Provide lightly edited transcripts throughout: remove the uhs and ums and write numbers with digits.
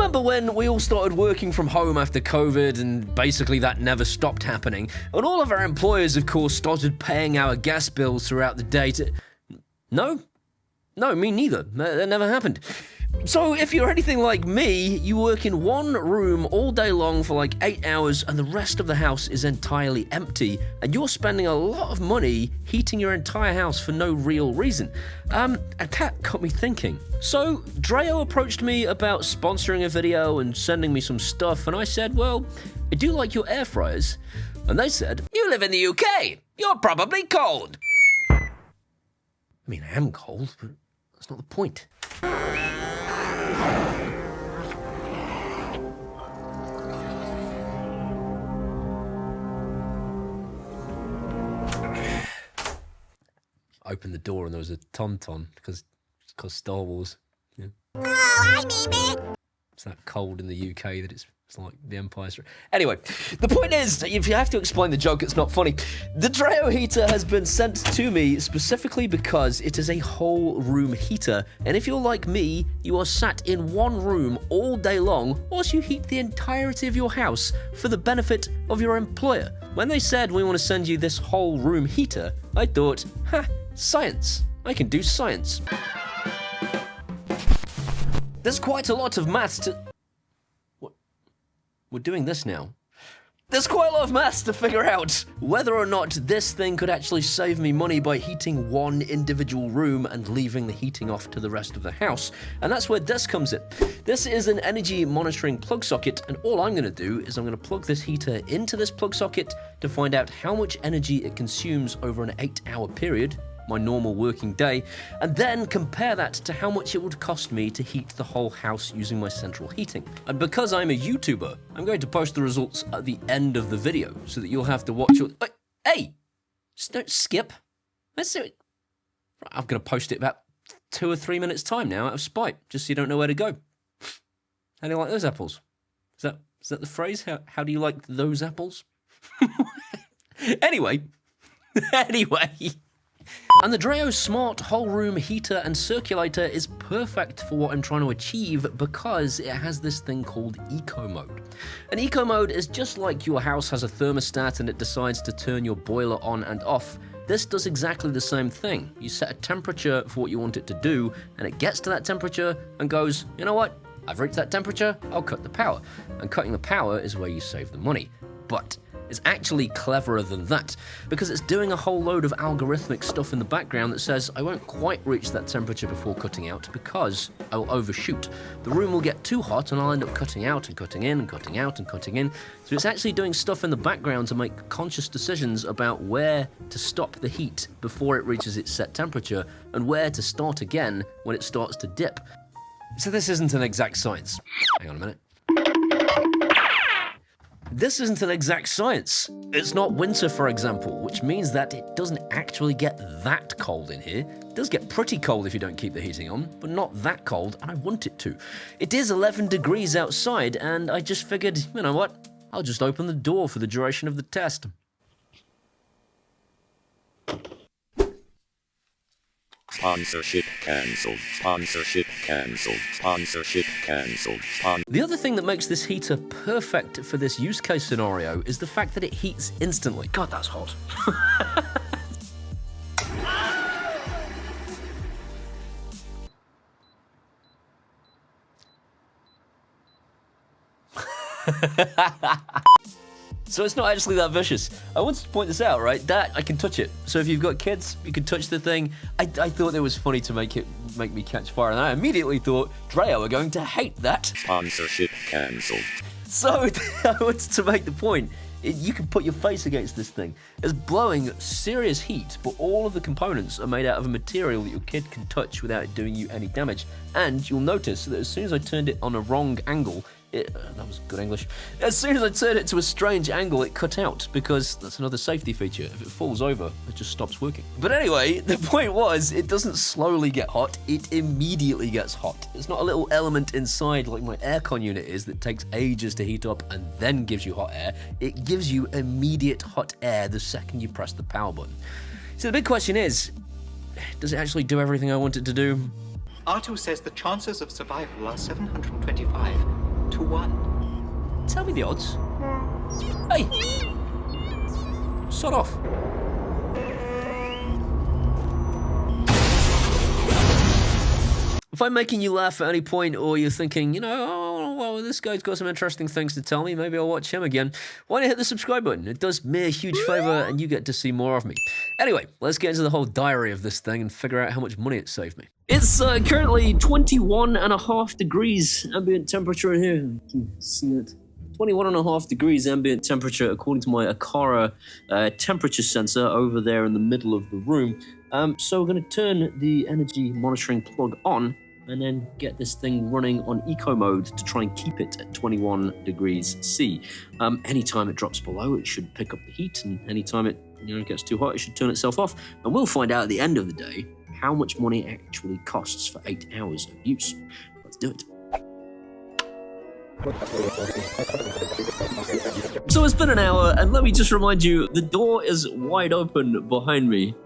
remember when we all started working from home after COVID and basically that never stopped happening? And all of our employers, of course, started paying our gas bills throughout the day to... No? No, me neither. That never happened. So if you're anything like me, you work in one room all day long for like 8 hours and the rest of the house is entirely empty and you're spending a lot of money heating your entire house for no real reason. And that got me thinking. So Dreo approached me about sponsoring a video and sending me some stuff and I said, well, I do like your air fryers. And they said, you live in the UK, you're probably cold. I mean, I am cold, but that's not the point. Opened the door and there was a tauntaun because Star Wars. Yeah. Oh, hi, Mimi. It's that cold in the UK that it's like the Empire's... Anyway, the point is, if you have to explain the joke, it's not funny. The Dreo heater has been sent to me specifically because it is a whole room heater. And if you're like me, you are sat in one room all day long whilst you heat the entirety of your house for the benefit of your employer. When they said, we want to send you this whole room heater, I thought, science. I can do science. There's quite a lot of maths to... What? We're doing this now. There's quite a lot of maths to figure out whether or not this thing could actually save me money by heating one individual room and leaving the heating off to the rest of the house. And that's where this comes in. This is an energy monitoring plug socket, and all I'm going to do is I'm going to plug this heater into this plug socket to find out how much energy it consumes over an 8-hour period, my normal working day, and then compare that to how much it would cost me to heat the whole house using my central heating. And because I'm a YouTuber, I'm going to post the results at the end of the video so that you'll have to watch your... Hey! Just don't skip. Let's do it. I'm going to post it about 2 or 3 minutes time now out of spite, just so you don't know where to go. How do you like those apples? Is that the phrase? How do you like those apples? Anyway. And the Dreo Smart whole room heater and circulator is perfect for what I'm trying to achieve because it has this thing called eco mode. And eco mode is just like your house has a thermostat and it decides to turn your boiler on and off. This does exactly the same thing. You set a temperature for what you want it to do and it gets to that temperature and goes, you know what? I've reached that temperature, I'll cut the power. And cutting the power is where you save the money. But it's actually cleverer than that, because it's doing a whole load of algorithmic stuff in the background that says I won't quite reach that temperature before cutting out because I will overshoot. The room will get too hot and I'll end up cutting out and cutting in and cutting out and cutting in. So it's actually doing stuff in the background to make conscious decisions about where to stop the heat before it reaches its set temperature and where to start again when it starts to dip. So this isn't an exact science. Hang on a minute. This isn't an exact science. It's not winter, for example, which means that it doesn't actually get that cold in here. It does get pretty cold if you don't keep the heating on, but not that cold, and I want it to. It is 11 degrees outside, and I just figured, you know what? I'll just open the door for the duration of the test. Sponsorship cancelled. Sponsorship cancelled. Sponsorship cancelled. The other thing that makes this heater perfect for this use case scenario is the fact that it heats instantly. God, that's hot. So it's not actually that vicious. I wanted to point this out, right? That, I can touch it. So if you've got kids, you can touch the thing. I thought it was funny to make me catch fire, and I immediately thought, Dreo are going to hate that. Sponsorship cancelled. So I wanted to make the point. You can put your face against this thing. It's blowing serious heat, but all of the components are made out of a material that your kid can touch without it doing you any damage. And you'll notice that as soon as I turned it on a wrong angle, that was good English. As soon as I turned it to a strange angle, it cut out, because that's another safety feature. If it falls over, it just stops working. But anyway, the point was, it doesn't slowly get hot, it immediately gets hot. It's not a little element inside like my aircon unit is that takes ages to heat up and then gives you hot air. It gives you immediate hot air the second you press the power button. So the big question is, does it actually do everything I want it to do? R2 says the chances of survival are 725. 1. Tell me the odds. Hey! Sod off. If I'm making you laugh at any point, or you're thinking, you know, oh, well, this guy's got some interesting things to tell me, maybe I'll watch him again, why not hit the subscribe button? It does me a huge favor, and you get to see more of me. Anyway, let's get into the whole diary of this thing and figure out how much money it saved me. It's currently 21.5 degrees ambient temperature in here. You can see it. 21.5 degrees ambient temperature according to my Aqara temperature sensor over there in the middle of the room. So we're going to turn the energy monitoring plug on and then get this thing running on eco mode to try and keep it at 21 degrees C. Anytime it drops below, it should pick up the heat, and anytime it gets too hot, it should turn itself off. And we'll find out at the end of the day how much money it actually costs for 8 hours of use. Let's do it. So it's been an hour, and let me just remind you, the door is wide open behind me,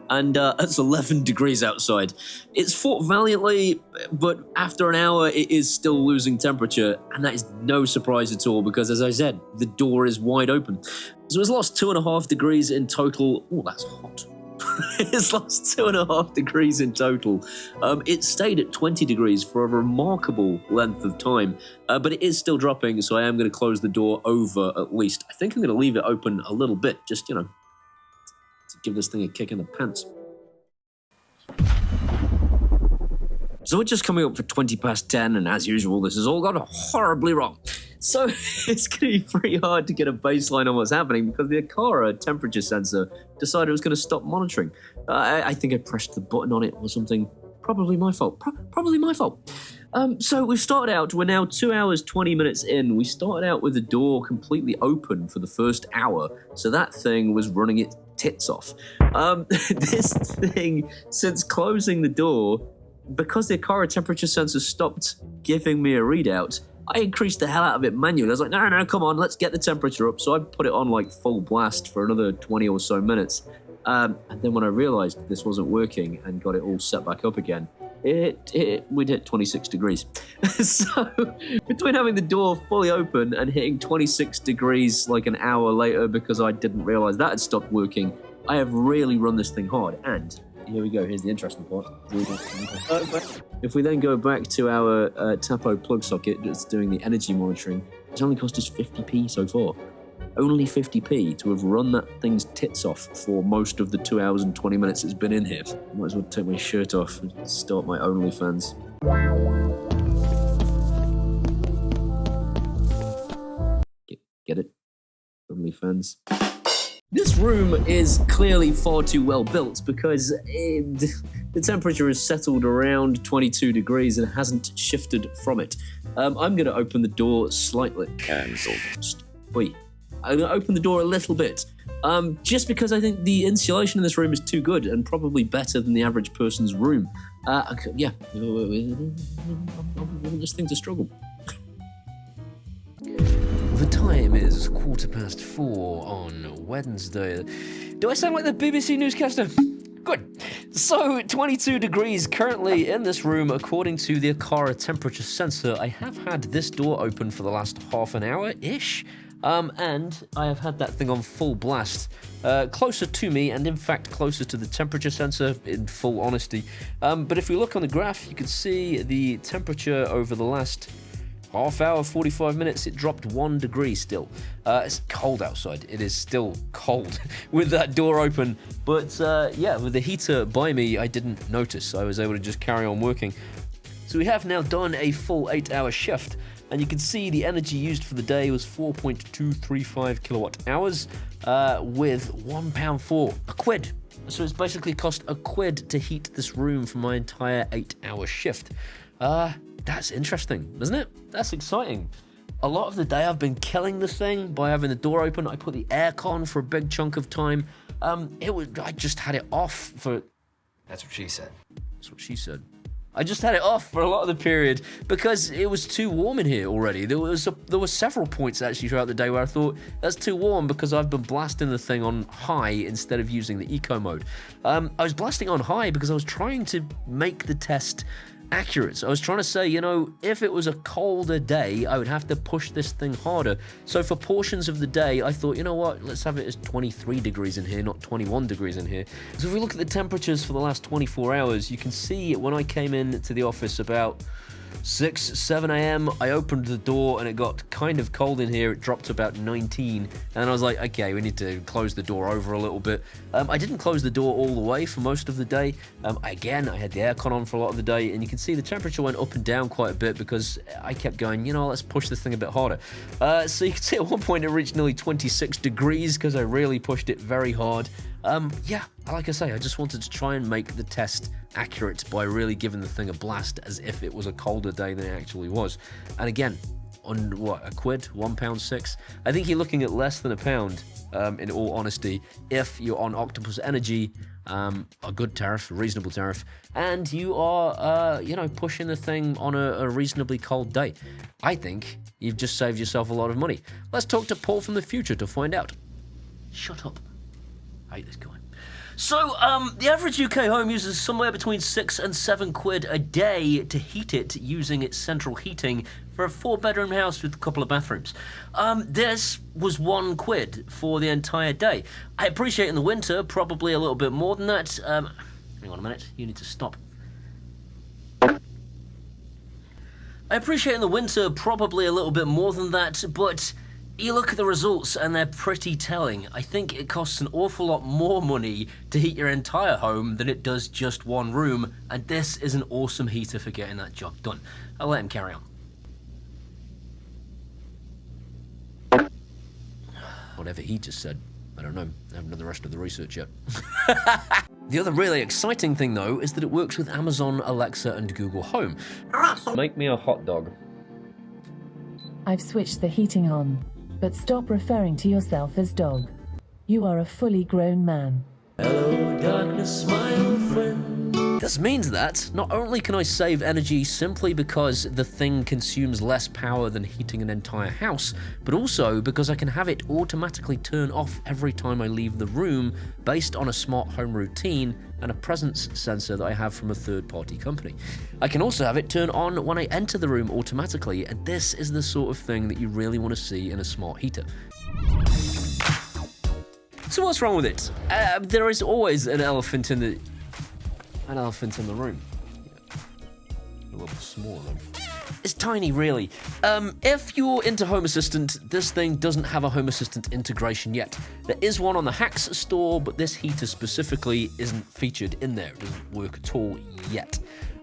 and it's 11 degrees outside. It's fought valiantly, but after an hour, it is still losing temperature, and that is no surprise at all, because as I said, the door is wide open. So it's lost 2.5 degrees in total. Oh, that's hot. It's lost 2.5 degrees in total. It stayed at 20 degrees for a remarkable length of time, but it is still dropping, so I am going to close the door over at least. I think I'm going to leave it open a little bit, just, to give this thing a kick in the pants. So we're just coming up for 20 past 10, and as usual, this has all gone horribly wrong. So it's going to be pretty hard to get a baseline on what's happening because the Aqara temperature sensor decided it was going to stop monitoring. I think I pressed the button on it or something. Probably my fault. Probably my fault. So we've started out, we're now 2 hours, 20 minutes in. We started out with the door completely open for the first hour. So that thing was running its tits off. This thing, since closing the door, because the Aqara temperature sensor stopped giving me a readout, I increased the hell out of it manually. I was like, no, come on, let's get the temperature up. So I put it on like full blast for another 20 or so minutes. And then when I realized this wasn't working and got it all set back up again, we'd hit 26 degrees. So between having the door fully open and hitting 26 degrees like an hour later because I didn't realize that had stopped working, I have really run this thing hard. And here we go, here's the interesting part. If we then go back to our Tapo plug socket that's doing the energy monitoring, it's only cost us 50p so far. Only 50p to have run that thing's tits off for most of the 2 hours and 20 minutes it's been in here. Might as well take my shirt off and start my OnlyFans. Get it? OnlyFans. This room is clearly far too well built because the temperature has settled around 22 degrees and hasn't shifted from it. I'm going to open the door slightly. Cancelled. Wait, I'm going to open the door a little bit. Just because I think the insulation in this room is too good and probably better than the average person's room. Yeah, I want this thing to struggle. The time is 4:15 on Wednesday. Do I sound like the BBC newscaster? Good. So, 22 degrees currently in this room according to the Aqara temperature sensor. I have had this door open for the last half an hour-ish. And I have had that thing on full blast, closer to me, and in fact closer to the temperature sensor, in full honesty. But if we look on the graph, you can see the temperature over the last half hour, 45 minutes, it dropped 1 degree still. It's cold outside. It is still cold with that door open. But yeah, with the heater by me, I didn't notice. I was able to just carry on working. So we have now done a full 8-hour shift. And you can see the energy used for the day was 4.235 kilowatt hours with £1.04, a quid. So it's basically cost a quid to heat this room for my entire 8-hour shift. That's interesting, isn't it? That's exciting. A lot of the day I've been killing this thing by having the door open. I put the aircon for a big chunk of time. I just had it off for... That's what she said. That's what she said. I just had it off for a lot of the period because it was too warm in here already. There were several points actually throughout the day where I thought that's too warm because I've been blasting the thing on high instead of using the eco mode. I was blasting on high because I was trying to make the test accurate. So I was trying to say, you know, if it was a colder day, I would have to push this thing harder. So for portions of the day, I thought, you know what, let's have it as 23 degrees in here, not 21 degrees in here. So if we look at the temperatures for the last 24 hours, you can see when I came in to the office about 7 a.m. I opened the door and it got kind of cold in here. It dropped to about 19 and I was like, okay, we need to close the door over a little bit. I didn't close the door all the way for most of the day. Again, I had the aircon on for a lot of the day, and you can see the temperature went up and down quite a bit because I kept going, you know, let's push this thing a bit harder. So you can see at one point it reached nearly 26 degrees because I really pushed it very hard. Yeah, like I say, I just wanted to try and make the test accurate by really giving the thing a blast as if it was a colder day than it actually was. And again, on what, a quid, £1.06? I think you're looking at less than £1, in all honesty, if you're on Octopus Energy, a good tariff, a reasonable tariff, and you are, you know, pushing the thing on a reasonably cold day. I think you've just saved yourself a lot of money. Let's talk to Paul from the future to find out. Shut up. I hate this guy. So, the average UK home uses somewhere between 6 and 7 quid a day to heat it using its central heating for a 4-bedroom house with a couple of bathrooms. This was 1 quid for the entire day. I appreciate in the winter, probably a little bit more than that. Hang on a minute, you need to stop. I appreciate in the winter, probably a little bit more than that, but you look at the results and they're pretty telling. I think it costs an awful lot more money to heat your entire home than it does just one room, and this is an awesome heater for getting that job done. I'll let him carry on. Whatever he just said, I don't know. I haven't done the rest of the research yet. The other really exciting thing though is that it works with Amazon, Alexa, and Google Home. Alexa, make me a hot dog. I've switched the heating on. But stop referring to yourself as dog. You are a fully grown man. Hello, darkness, my old friend. This means that not only can I save energy simply because the thing consumes less power than heating an entire house, but also because I can have it automatically turn off every time I leave the room based on a smart home routine and a presence sensor that I have from a third-party company. I can also have it turn on when I enter the room automatically, and this is the sort of thing that you really want to see in a smart heater. So what's wrong with it? There is always an elephant in the room. A little bit smaller though. It's tiny, really. If you're into Home Assistant, this thing doesn't have a Home Assistant integration yet. There is one on the Hacks store, but this heater specifically isn't featured in there. It doesn't work at all yet.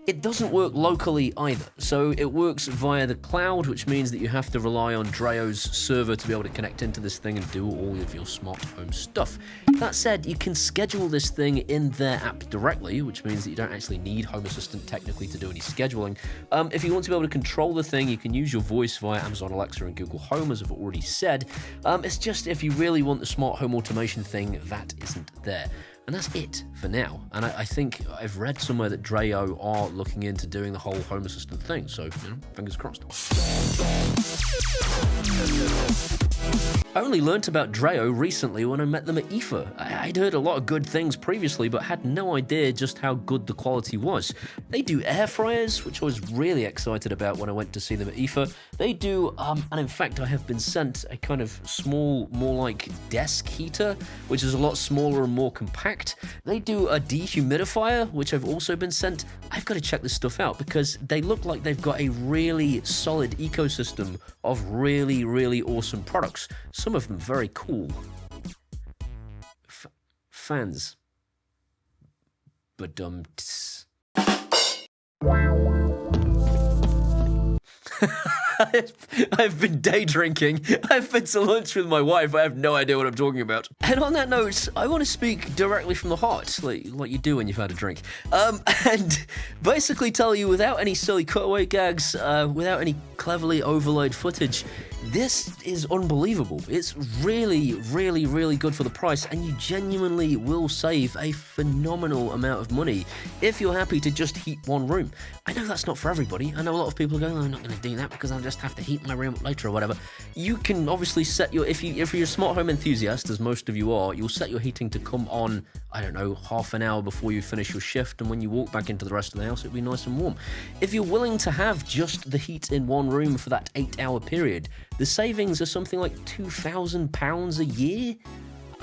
It doesn't work locally either, so it works via the cloud, which means that you have to rely on Dreo's server to be able to connect into this thing and do all of your smart home stuff. That said, you can schedule this thing in their app directly, which means that you don't actually need Home Assistant technically to do any scheduling. If you want to be able to control the thing, you can use your voice via Amazon Alexa and Google Home, as I've already said. It's just if you really want the smart home automation thing, that isn't there. And that's it for now. And I think I've read somewhere that Dreo are looking into doing the whole Home Assistant thing. So, you know, fingers crossed. I only learnt about Dreo recently when I met them at IFA. I'd heard a lot of good things previously, but had no idea just how good the quality was. They do air fryers, which I was really excited about when I went to see them at IFA. They do, and in fact I have been sent a kind of small, more like desk heater, which is a lot smaller and more compact. They do a dehumidifier, which I've also been sent. I've got to check this stuff out because they look like they've got a really solid ecosystem of really, really awesome products. Some of them very cool. Fans. But I've been day drinking. I've been to lunch with my wife. I have no idea what I'm talking about. And on that note, I want to speak directly from the heart, like you do when you've had a drink. And basically tell you without any silly cutaway gags, without any cleverly overlaid footage, this is unbelievable. It's really, really, really good for the price, and you genuinely will save a phenomenal amount of money if you're happy to just heat one room. I know that's not for everybody. I know a lot of people are going, oh, I'm not going to do that because I'm just have to heat my room up later or whatever, you can obviously set your, if you're a smart home enthusiast, as most of you are, you'll set your heating to come on, I don't know, half an hour before you finish your shift, and when you walk back into the rest of the house, it'll be nice and warm. If you're willing to have just the heat in one room for that 8-hour period, the savings are something like £2,000 a year.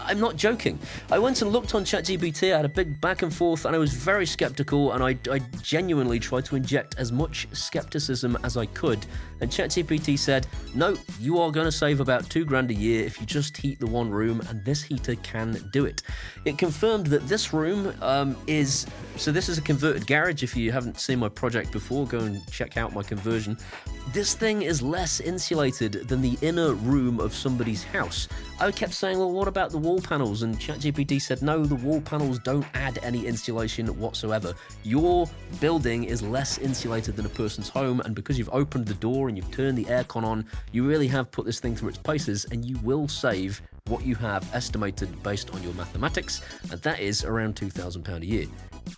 I'm not joking. I went and looked on ChatGPT, I had a big back and forth, and I was very skeptical, and I genuinely tried to inject as much skepticism as I could, and ChatGPT said, no, you are going to save about £2,000 a year if you just heat the one room, and this heater can do it. It confirmed that this room so this is a converted garage. If you haven't seen my project before, go and check out my conversion. This thing is less insulated than the inner room of somebody's house. I kept saying, well, what about the wall panels? And ChatGPT said, no, the wall panels don't add any insulation whatsoever. Your building is less insulated than a person's home, and because you've opened the door and you've turned the aircon on, you really have put this thing through its paces, and you will save what you have estimated based on your mathematics, and that is around £2,000 a year.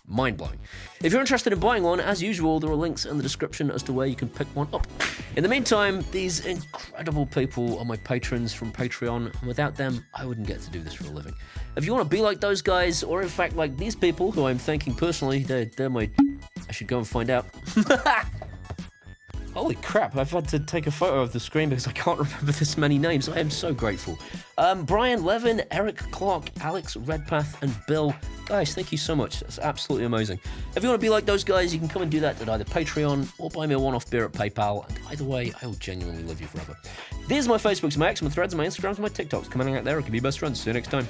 Mind-blowing. If you're interested in buying one, as usual, there are links in the description as to where you can pick one up. In the meantime, these incredible people are my patrons from Patreon, and without them, I wouldn't get to do this for a living. If you want to be like those guys, or in fact like these people who I'm thanking personally, they're my... I should go and find out. Holy crap, I've had to take a photo of the screen because I can't remember this many names. I am so grateful. Brian Levin, Eric Clark, Alex Redpath, and Bill. Guys, thank you so much. That's absolutely amazing. If you want to be like those guys, you can come and do that at either Patreon or buy me a one-off beer at PayPal. And either way, I will genuinely love you forever. These are my Facebooks, my X, my Threads, my Instagrams, and my TikToks. Coming out there, it can be best friends. See you next time.